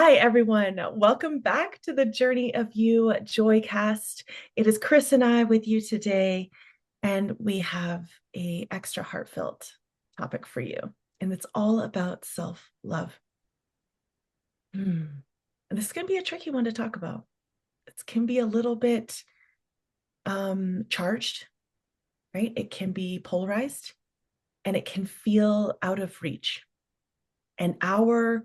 Hi, everyone. Welcome back to the Journey of You Joycast. It is Chris and I with you today, and we have a extra heartfelt topic for you, and it's all about self-love. And this is going to be a tricky one to talk about. It can be a little bit charged, right? It can be polarized, and it can feel out of reach. And our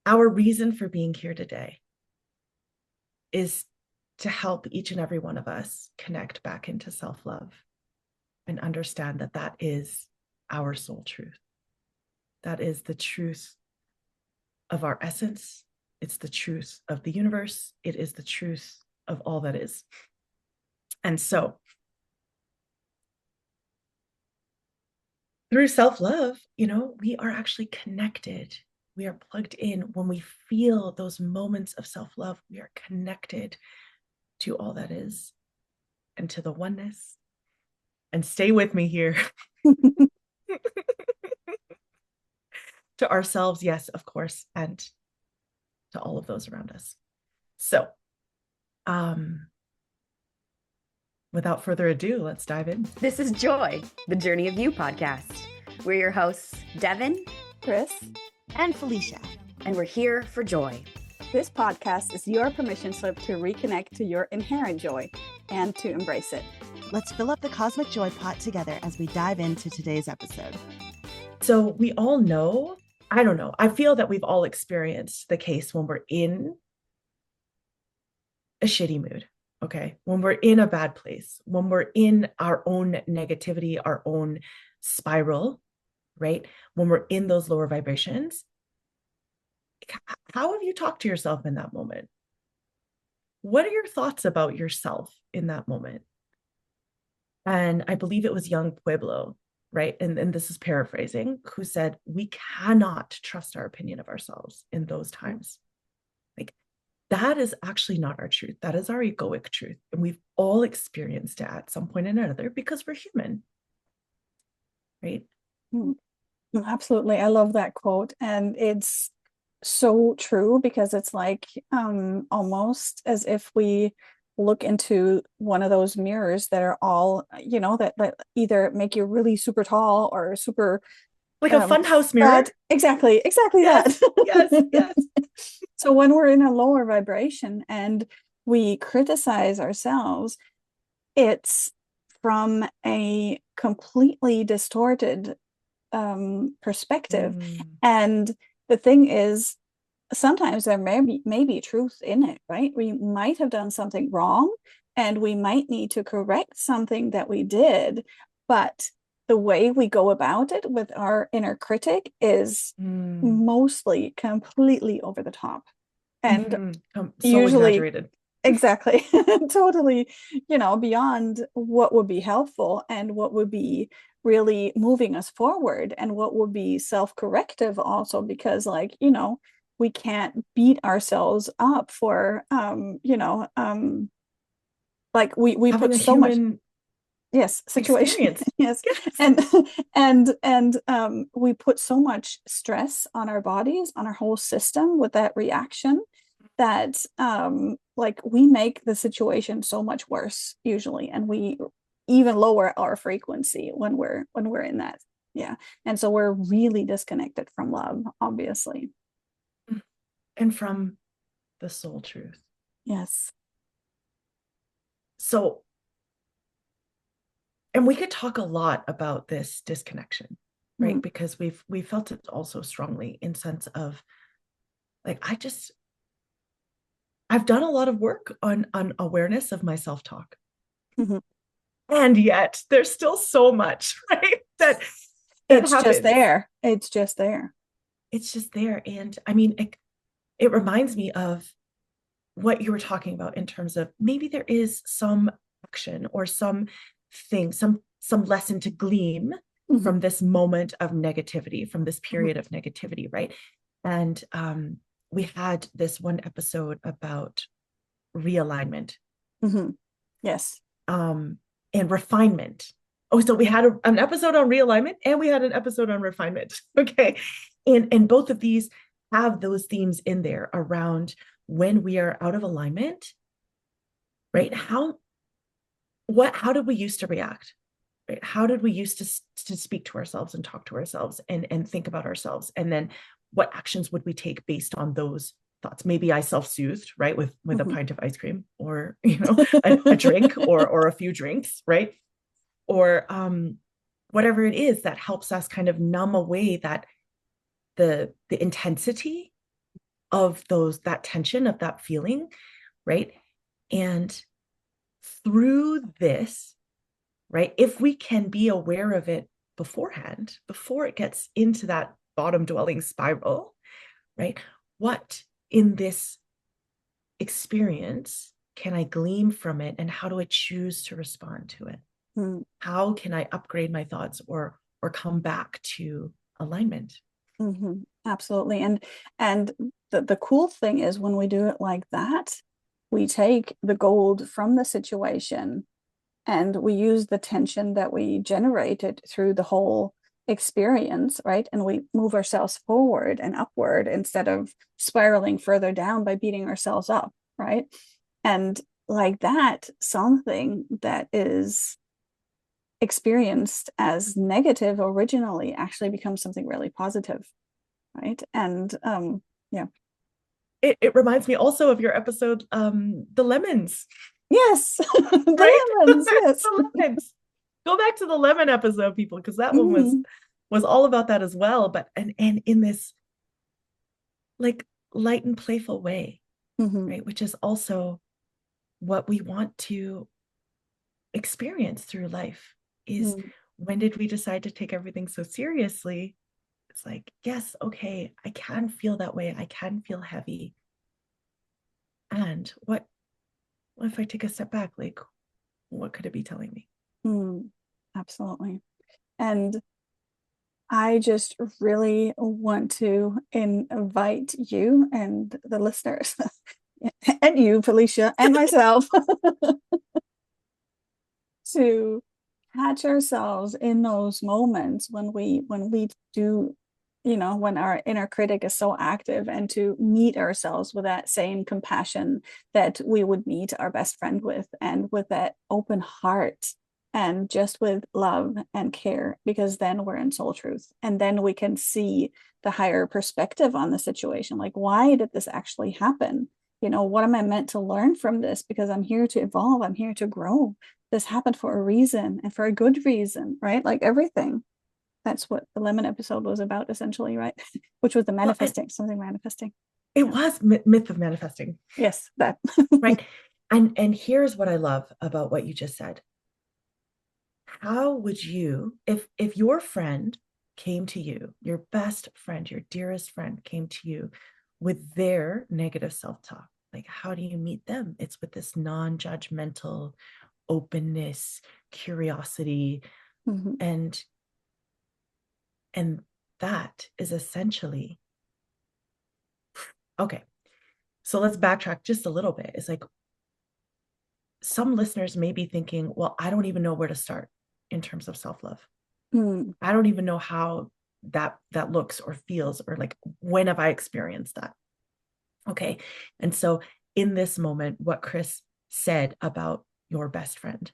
reason for being here today is to help each and every one of us connect back into self-love and understand that that is our soul truth. That is the truth of our essence. It's the truth of the universe. It is the truth of all that is. And so through self-love, we are actually connected. We are plugged in. When we feel those moments of self-love, we are connected to all that is and to the oneness. And stay with me here. To ourselves, yes, of course, and to all of those around us. So, without further ado, let's dive in. This is Joy, the Journey of You podcast. We're your hosts, Devin, Chris, and Felicia. And we're here for joy. This podcast is your permission slip to reconnect to your inherent joy and to embrace it. Let's fill up the cosmic joy pot together as we dive into today's episode. So we all know, I don't know, I feel that we've all experienced the case when we're in a shitty mood, okay? When we're in a bad place, when we're in our own negativity, our own spiral, right? When we're in those lower vibrations, how have you talked to yourself in that moment? What are your thoughts about yourself in that moment? And I believe it was young Pueblo, right? And this is paraphrasing, who said, we cannot trust our opinion of ourselves in those times. Like, that is actually not our truth. That is our egoic truth. And we've all experienced it at some point or another because we're human, right? Absolutely. I love that quote. And it's so true because it's like almost as if we look into one of those mirrors that are all, that either make you really super tall or super like a funhouse mirror. Exactly yes, that. yes. So when we're in a lower vibration and we criticize ourselves, it's from a completely distorted perspective. And the thing is, sometimes there may be truth in it, right? We might have done something wrong and we might need to correct something that we did, but the way we go about it with our inner critic is mostly completely over the top and so usually exaggerated. Exactly. Totally, beyond what would be helpful and what would be really moving us forward and what would be self-corrective also, because we can't beat ourselves up for like we having put a so much situation yes. and we put so much stress on our bodies, on our whole system with that reaction that we make the situation so much worse usually, and we even lower our frequency when we're in that. And so we're really disconnected from love, obviously, and from the soul truth. Yes. So, and we could talk a lot about this disconnection, right? Because we felt it also strongly in sense of like, I've done a lot of work on awareness of my self-talk. And yet there's still so much, right? That it's happens. just there. It's just there. It's just there. And I mean, it reminds me of what you were talking about in terms of maybe there is some action or some thing, some lesson to glean from this moment of negativity, from this period of negativity, right? And we had this one episode about realignment. Yes. And refinement. Oh, so we had an episode on realignment and we had an episode on refinement. Okay. And both of these have those themes in there around when we are out of alignment, right? How did we used to react? Right? How did we used to speak to ourselves and talk to ourselves and think about ourselves? And then what actions would we take based on those thoughts? Maybe I self-soothed, right, with a pint of ice cream, or a drink, or a few drinks, right? Or whatever it is that helps us kind of numb away that the intensity of that tension, of that feeling, right? And through this, right, if we can be aware of it beforehand, before it gets into that bottom dwelling spiral, right, what in this experience can I glean from it, and how do I choose to respond to it? How can I upgrade my thoughts or come back to alignment? Absolutely. And the cool thing is, when we do it like that, we take the gold from the situation and we use the tension that we generated through the whole experience, right? And we move ourselves forward and upward instead of spiraling further down by beating ourselves up, right? And like that, something that is experienced as negative originally actually becomes something really positive, right? And yeah. It reminds me also of your episode, the lemons. Yes. The Right? lemons, yes. The lemons. Go back to the lemon episode, people, because that one was all about that as well. But and in this like light and playful way, right? Which is also what we want to experience through life. Is when did we decide to take everything so seriously? It's like, yes, okay, I can feel that way. I can feel heavy. And what if I take a step back? Like, what could it be telling me? Absolutely. And I just really want to invite you and the listeners and you, Felicia, and myself to catch ourselves in those moments when we do, when our inner critic is so active, and to meet ourselves with that same compassion that we would meet our best friend with, and with that open heart, and just with love and care, because then we're in soul truth, and then we can see the higher perspective on the situation. Like, why did this actually happen? What am I meant to learn from this? Because I'm here to evolve, I'm here to grow. This happened for a reason, and for a good reason, right? Like everything. That's what the lemon episode was about, essentially, right? Which was the manifesting, something manifesting. It was myth of manifesting. Yes, that. Right. And here's what I love about what you just said. How would you, if your friend came to you, your best friend, your dearest friend came to you with their negative self-talk, like, how do you meet them? It's with this non-judgmental openness, curiosity, and that is essentially, okay, so let's backtrack just a little bit. It's like, some listeners may be thinking, well, I don't even know where to start in terms of self-love. I don't even know how that looks or feels, or like, when have I experienced that? Okay. And so in this moment, what Chris said about your best friend,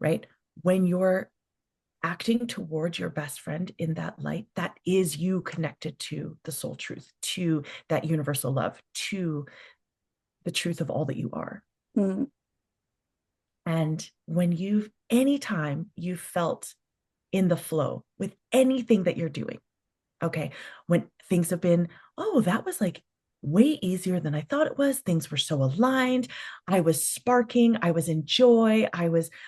right? When you're acting towards your best friend in that light, that is you connected to the soul truth, to that universal love, to the truth of all that you are. And when anytime you felt in the flow with anything that you're doing, okay, when things have been, oh, that was like way easier than I thought it was. Things were so aligned. I was sparking. I was in joy.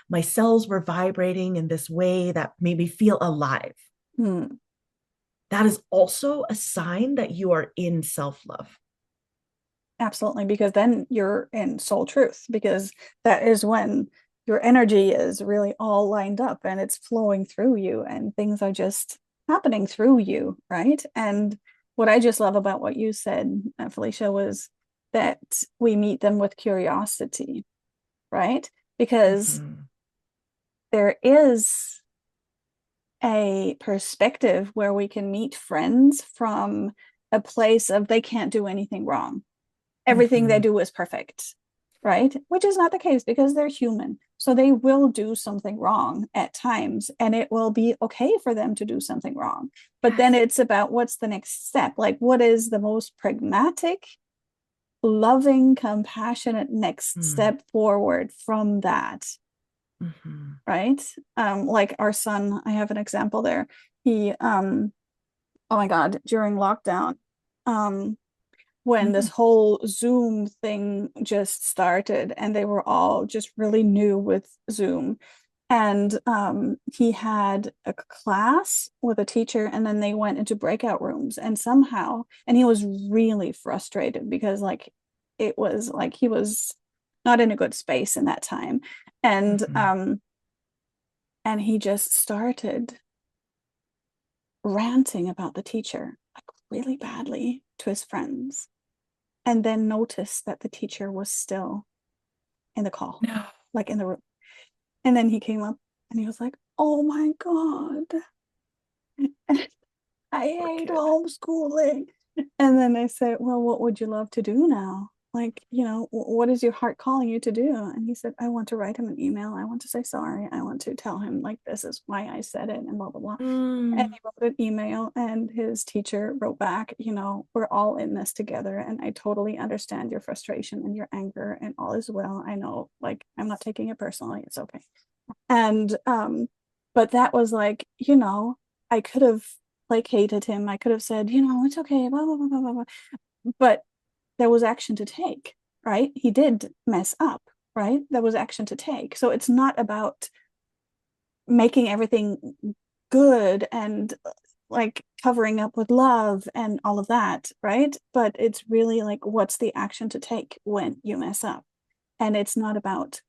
My cells were vibrating in this way that made me feel alive. That is also a sign that you are in self-love. Absolutely, because then you're in soul truth, because that is when your energy is really all lined up and it's flowing through you, and things are just happening through you, right? And what I just love about what you said, Felicia, was that we meet them with curiosity, right? Because there is a perspective where we can meet friends from a place of they can't do anything wrong. Everything they do is perfect, right? Which is not the case because they're human. So they will do something wrong at times, and it will be okay for them to do something wrong. But then it's about what's the next step? Like, what is the most pragmatic, loving, compassionate next step forward from that? Right? Like our son, I have an example there. He, oh my God, during lockdown, when this whole Zoom thing just started and they were all just really new with Zoom. And he had a class with a teacher, and then they went into breakout rooms, and somehow, and he was really frustrated because like it was like he was not in a good space in that time. And he just started ranting about the teacher like really badly to his friends, and then noticed that the teacher was still in the call, like in the room. And then he came up and he was like, oh my God, I hate homeschooling. And then I said, well, what would you love to do now? Like, you know, what is your heart calling you to do? And he said, I want to write him an email. I want to say sorry. I want to tell him like this is why I said it and blah blah blah. And he wrote an email, and his teacher wrote back, you know, we're all in this together, and I totally understand your frustration and your anger, and all is well. I know, like, I'm not taking it personally. It's okay. And but that was like, you know, I could have placated him. I could have said, you know, it's okay, blah blah blah blah blah. But there was action to take, right? He did mess up, right? There was action to take. So it's not about making everything good and like covering up with love and all of that, right? But it's really like, what's the action to take when you mess up? And it's not about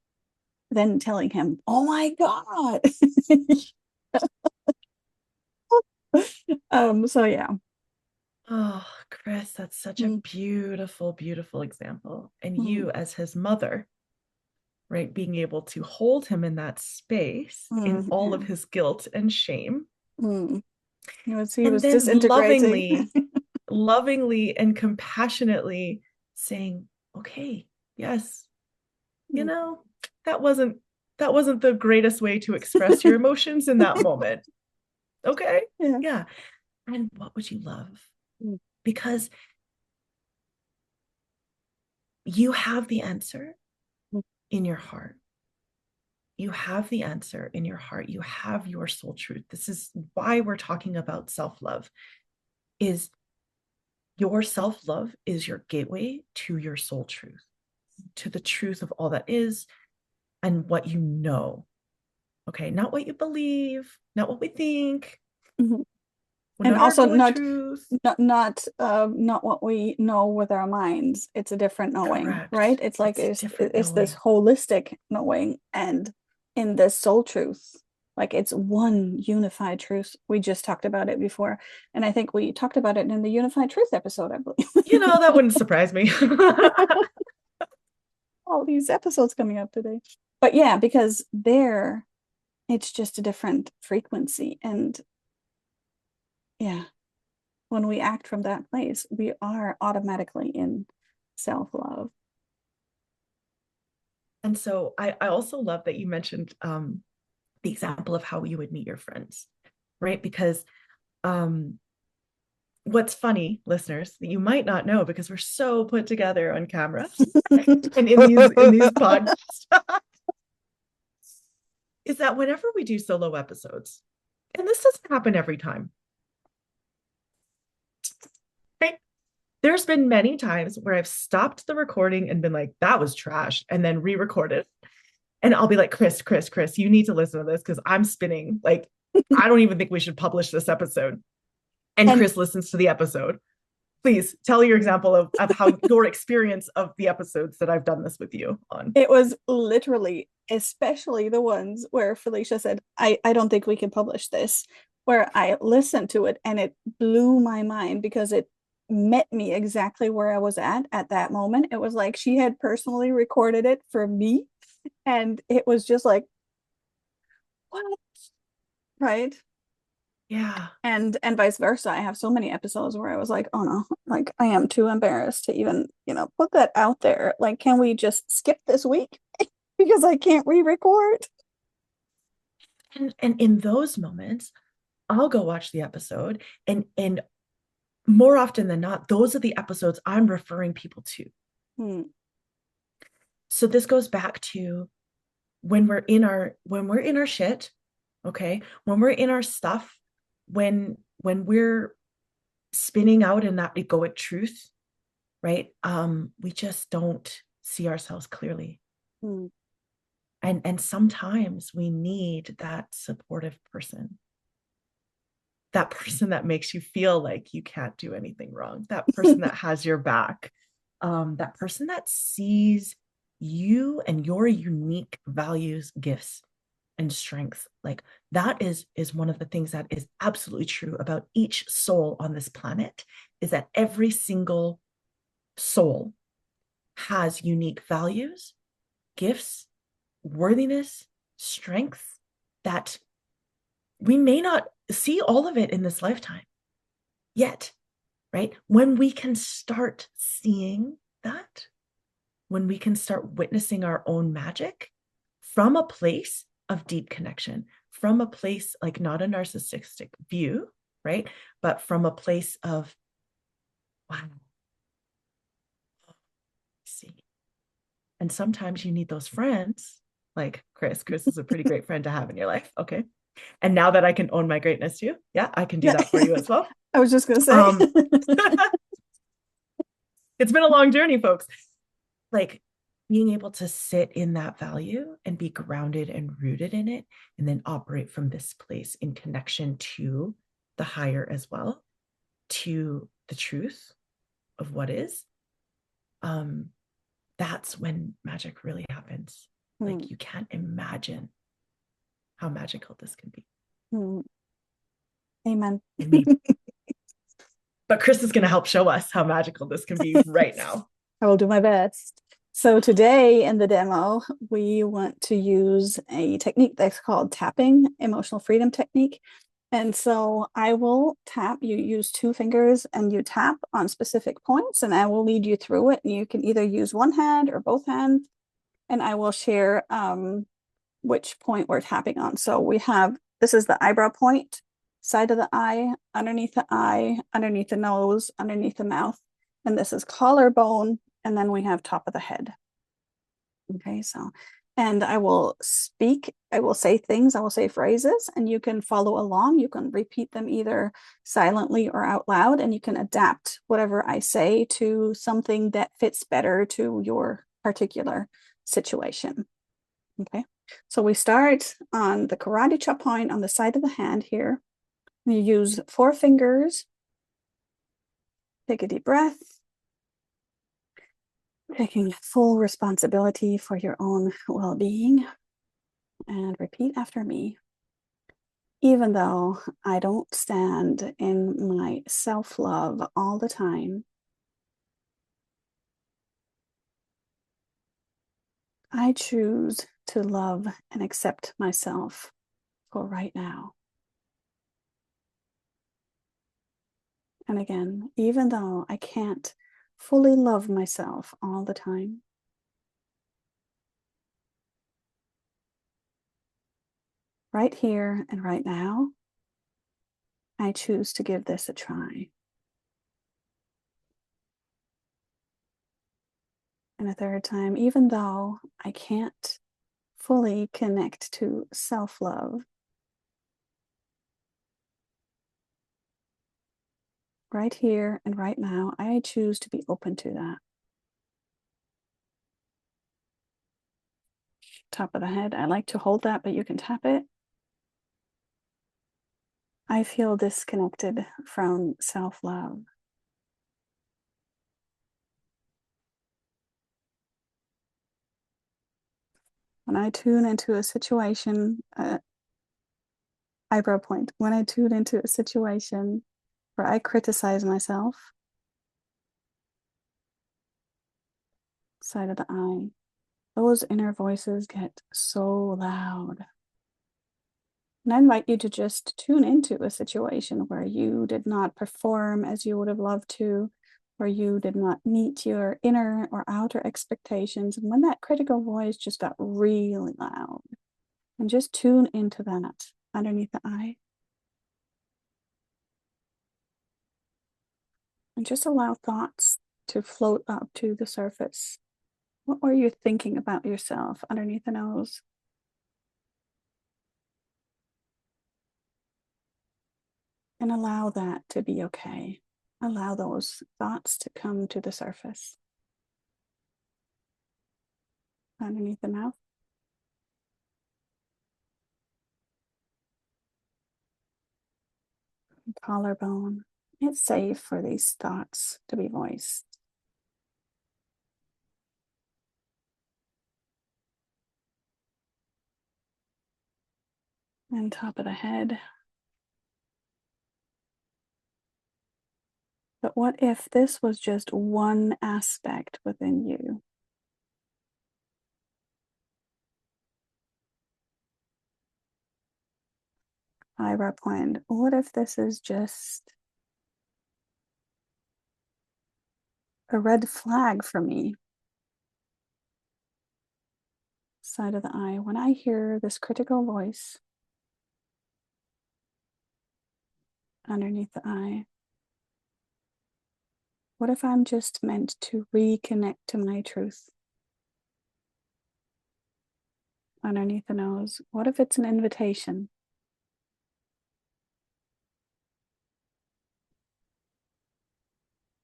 then telling him, oh my God. So yeah. Oh, Chris, that's such a beautiful, beautiful example. And you, as his mother, right, being able to hold him in that space in all of his guilt and shame. He was And then disintegrating. lovingly and compassionately saying, okay, yes, you know, that wasn't the greatest way to express your emotions in that moment. Okay. Yeah. And what would you love? Because you have the answer in your heart. You have the answer in your heart. You have your soul truth. This is why we're talking about self-love. Is your self-love is your gateway to your soul truth, to the truth of all that is and what you know. Okay, not what you believe, not what we think. And also not what we know with our minds. It's a different knowing. Correct. Right? It's like it's this holistic knowing, and in this soul truth, like it's one unified truth. We just talked about it before, and I think we talked about it in the unified truth episode, I believe. You know, that wouldn't surprise me. All these episodes coming up today. But yeah, because there it's just a different frequency, and yeah, when we act from that place, we are automatically in self-love. And so I also love that you mentioned the example of how you would meet your friends, right? Because what's funny, listeners, that you might not know because we're so put together on camera and in these podcasts, is that whenever we do solo episodes, and this doesn't happen every time, right? There's been many times where I've stopped the recording and been like, that was trash, and then re-recorded. And I'll be like, Chris, you need to listen to this because I'm spinning. Like, I don't even think we should publish this episode. And Chris listens to the episode. Please tell your example of how your experience of the episodes that I've done this with you on. It was literally, especially the ones where Felicia said, I don't think we can publish this, where I listened to it and it blew my mind because it met me exactly where I was at that moment. It was like she had personally recorded it for me, and it was just like, what? Right? Yeah. And vice versa. I have so many episodes where I was like, oh no, like I am too embarrassed to even, put that out there. Like, can we just skip this week? Because I can't re-record. And in those moments, I'll go watch the episode, and more often than not, those are the episodes I'm referring people to. So this goes back to when we're in our shit, okay? When we're in our stuff, when we're spinning out in that egoic truth, right? We just don't see ourselves clearly. And sometimes we need that supportive person. That person that makes you feel like you can't do anything wrong, that person that has your back, that person that sees you and your unique values, gifts, and strengths. Like that is one of the things that is absolutely true about each soul on this planet, is that every single soul has unique values, gifts, worthiness, strength that we may not see all of it in this lifetime yet, right? When we can start seeing that, when we can start witnessing our own magic from a place of deep connection, from a place like not a narcissistic view, right? But from a place of, wow, see. And sometimes you need those friends like Chris. Chris is a pretty great friend to have in your life. Okay. And now that I can own my greatness too, yeah, I can do that for you as well. I was just going to say. It's been a long journey, folks. Like being able to sit in that value and be grounded and rooted in it, and then operate from this place in connection to the higher as well, to the truth of what is. That's when magic really happens. Like you can't imagine how magical this can be. Amen. But Chris is going to help show us how magical this can be right now. I will do my best. So today in the demo, we want to use a technique that's called tapping, emotional freedom technique. And so I will tap, you use 2 fingers and you tap on specific points, and I will lead you through it. And you can either use one hand or both hands, and I will share which point we're tapping on. So we have, this is the eyebrow point, side of the eye, underneath the nose, underneath the mouth. And this is collarbone, and then we have top of the head. Okay, so, and I will speak, I will say things, I will say phrases, and you can follow along. You can repeat them either silently or out loud, and you can adapt whatever I say to something that fits better to your particular situation. Okay, so we start on the karate chop point on the side of the hand here. You use 4 fingers. Take a deep breath. Taking full responsibility for your own well-being, and repeat after me. Even though I don't stand in my self-love all the time, I choose to love and accept myself for right now. And again, even though I can't fully love myself all the time, right here and right now, I choose to give this a try. And a third time, even though I can't fully connect to self-love, right here and right now, I choose to be open to that. Top of the head, I like to hold that, but you can tap it. I feel disconnected from self-love. When I tune into a situation, eyebrow point, when I tune into a situation where I criticize myself, side of the eye, those inner voices get so loud. And I invite you to just tune into a situation where you did not perform as you would have loved to, where you did not meet your inner or outer expectations. And when that critical voice just got really loud, and just tune into that underneath the eye. And just allow thoughts to float up to the surface. What were you thinking about yourself underneath the nose? And allow that to be okay. Allow those thoughts to come to the surface. Underneath the mouth. Collarbone. It's safe for these thoughts to be voiced. And top of the head. But what if this was just one aspect within you? Eyebrow point. What if this is just a red flag for me? Side of the eye. When I hear this critical voice underneath the eye, what if I'm just meant to reconnect to my truth? Underneath the nose. What if it's an invitation?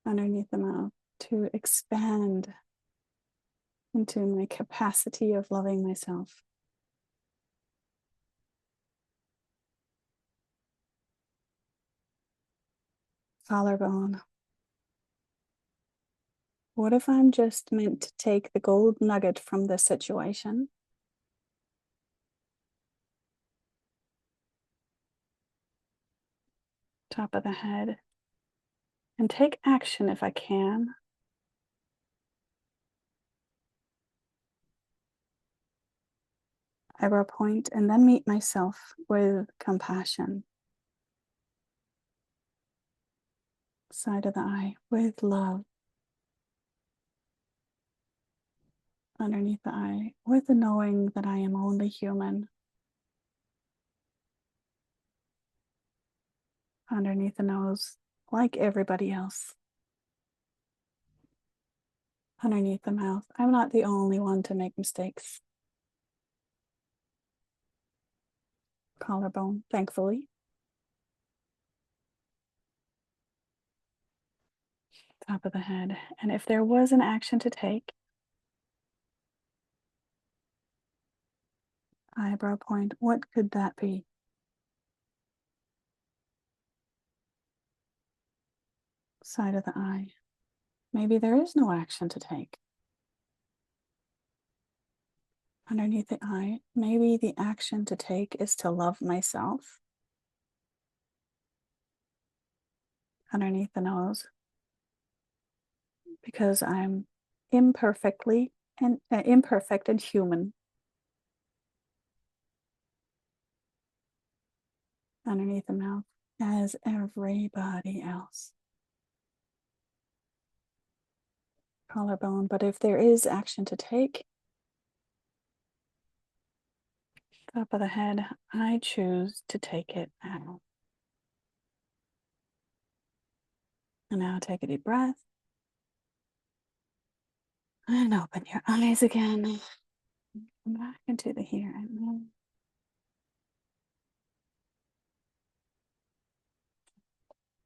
Underneath the mouth, to expand into my capacity of loving myself. Collarbone. What if I'm just meant to take the gold nugget from this situation? Top of the head. And take action if I can. Eyebrow point, and then meet myself with compassion. Side of the eye, with love. Underneath the eye, with the knowing that I am only human. Underneath the nose, like everybody else. Underneath the mouth, I'm not the only one to make mistakes. Collarbone, thankfully. Top of the head. And if there was an action to take, eyebrow point, what could that be? Side of the eye. Maybe there is no action to take. Underneath the eye, maybe the action to take is to love myself. Underneath the nose, because I'm imperfect and human. Underneath the mouth, as everybody else. Collarbone, but if there is action to take, top of the head, I choose to take it now. And now take a deep breath. And open your eyes again. Come back into the here and now.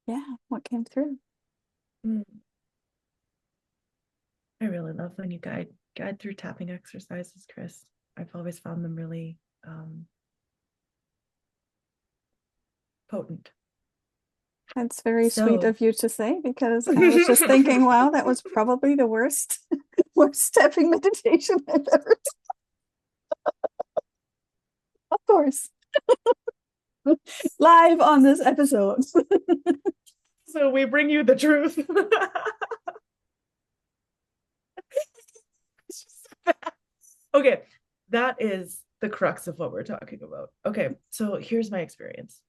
Yeah, what came through? I really love when you guide through tapping exercises, Chris. I've always found them really potent. That's very sweet of you to say, because I was just thinking, wow, that was probably the worst tapping meditation I've ever done. Of course. Live on this episode. So we bring you the truth. Okay, that's the crux of what we're talking about. Okay, so here's my experience.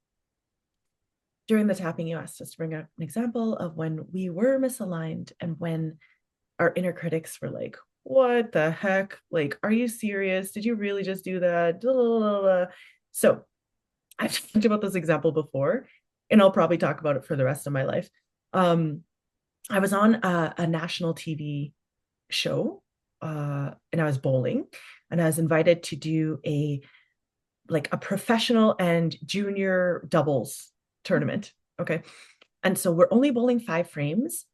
During the tapping, you asked us to bring up an example of when we were misaligned and when our inner critics were like, what the heck? Like, are you serious? Did you really just do that? So I've talked about this example before, and I'll probably talk about it for the rest of my life. I was on a national TV show, and I was bowling, and I was invited to do a professional and junior doubles tournament. Okay. And so we're only bowling 5 frames,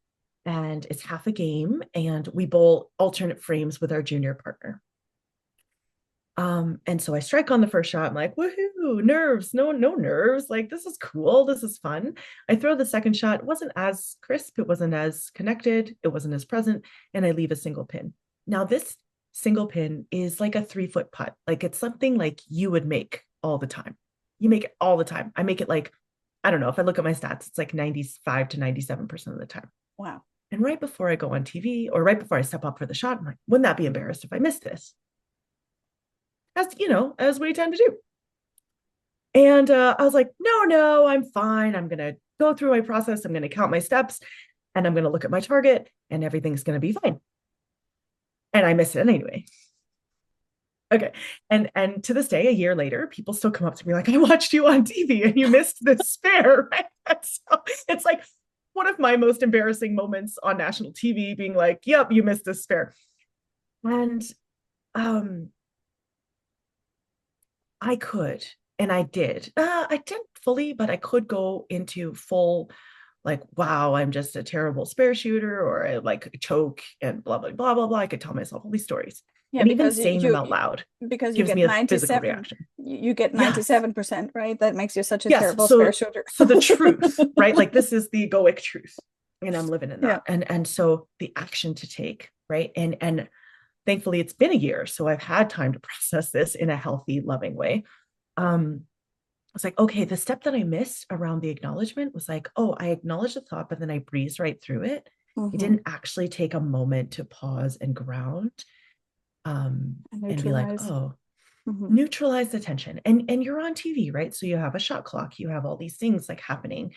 and it's half a game, and we bowl alternate frames with our junior partner. And so I strike on the first shot. I'm like, woohoo, nerves, no nerves. Like, this is cool. This is fun. I throw the second shot. It wasn't as crisp. It wasn't as connected. It wasn't as present. And I leave a single pin. Now, this single pin is like a 3-foot putt. Like, it's something like you would make all the time. You make it all the time. I make it like, I don't know, if I look at my stats, it's like 95 to 97% of the time. Wow. And right before I go on TV, or right before I step up for the shot, I'm like, wouldn't that be embarrassed if I missed this? As we tend to do. And I was like, no, I'm fine. I'm going to go through my process. I'm going to count my steps, and I'm going to look at my target, and everything's going to be fine. And I missed it anyway. Okay. And to this day, a year later, people still come up to me like, I watched you on TV and you missed this spare, right? So it's like one of my most embarrassing moments on national TV, being like, yep, you missed this spare. And I could, and I did. I didn't fully, but I could go into full, like, wow, I'm just a terrible spare shooter, or I like choke and blah, blah, blah, blah, blah. I could tell myself all these stories. Yeah, And even because saying them out loud because you gives get me a physical 97, reaction. you get Yes. 97%, right? That makes you such a Yes. terrible spare shooter. So the truth, right? Like, this is the egoic truth, and I'm living in that. Yeah. And so the action to take, right? And thankfully it's been a year, so I've had time to process this in a healthy, loving way. I was like, okay, the step that I missed around the acknowledgement was like, oh, I acknowledged the thought, but then I breezed right through it. Mm-hmm. I didn't actually take a moment to pause and ground, and be like, oh, neutralize the tension. And you're on TV, right? So you have a shot clock, you have all these things like happening.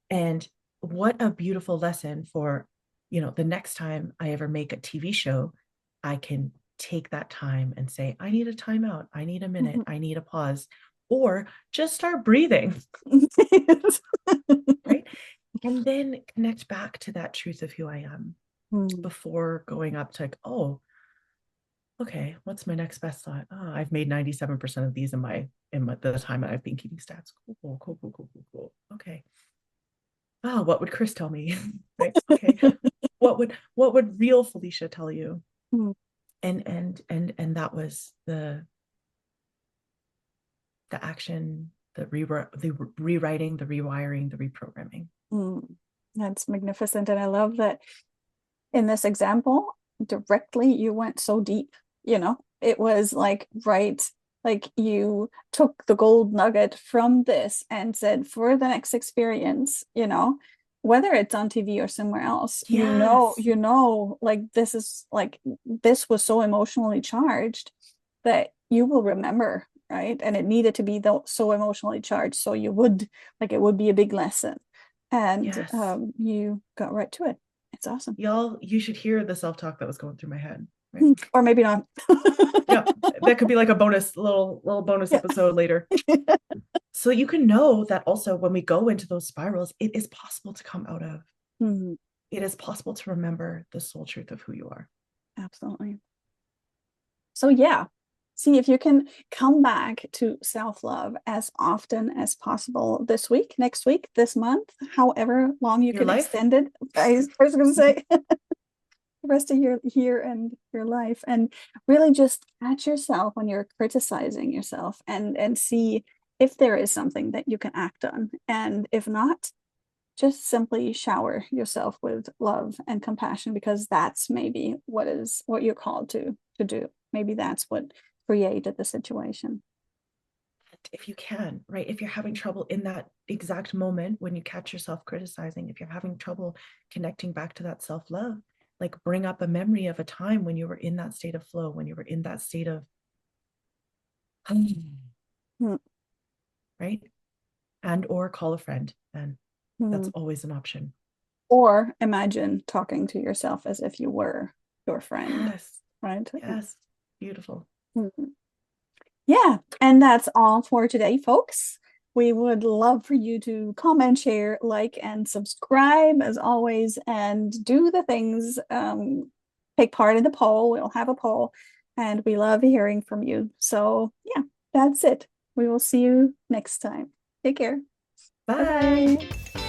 And what a beautiful lesson for, the next time I ever make a TV show, I can take that time and say, I need a timeout. I need a minute. I need a pause, or just start breathing. Right. And then connect back to that truth of who I am before going up to like, oh, okay, what's my next best thought? Oh, I've made 97% of these in the time that I've been keeping stats. Cool. Okay. Oh, what would Chris tell me? Right. Okay. What would real Felicia tell you? And that was the action, the rewriting, the rewiring, the reprogramming. That's magnificent. And I love that in this example, directly you went so deep, it was like, right, like you took the gold nugget from this and said, for the next experience, whether it's on TV or somewhere else, Yes. like this was so emotionally charged that you will remember, right? And it needed to be so emotionally charged, so you would, like, it would be a big lesson. And yes. You got right to it. It's awesome. Y'all, you should hear the self-talk that was going through my head. Right? Or maybe not. Yeah, that could be like a little bonus episode later. So you can know that also when we go into those spirals, it is possible to come out of. It is possible to remember the soul truth of who you are. Absolutely. So yeah, see if you can come back to self-love as often as possible this week, next week, this month, however long you can extend it. I was going to say the rest of your year and your life, and really just catch yourself when you're criticizing yourself and see if there is something that you can act on. And if not, just simply shower yourself with love and compassion, because that's maybe what you're called to do. Maybe that's what created the situation. If you can, right? If you're having trouble in that exact moment when you catch yourself criticizing, if you're having trouble connecting back to that self-love, like, bring up a memory of a time when you were in that state of flow, when you were in that state of Mm. Right? And or call a friend. And that's Mm. always an option. Or imagine talking to yourself as if you were your friend, Yes. right? Yes. Beautiful. Mhm. Yeah, and that's all for today, folks. We would love for you to comment, share, like, and subscribe as always, and do the things. Take part in the poll. We'll have a poll, and we love hearing from you. So, yeah, that's it. We will see you next time. Take care. Bye Bye. bye.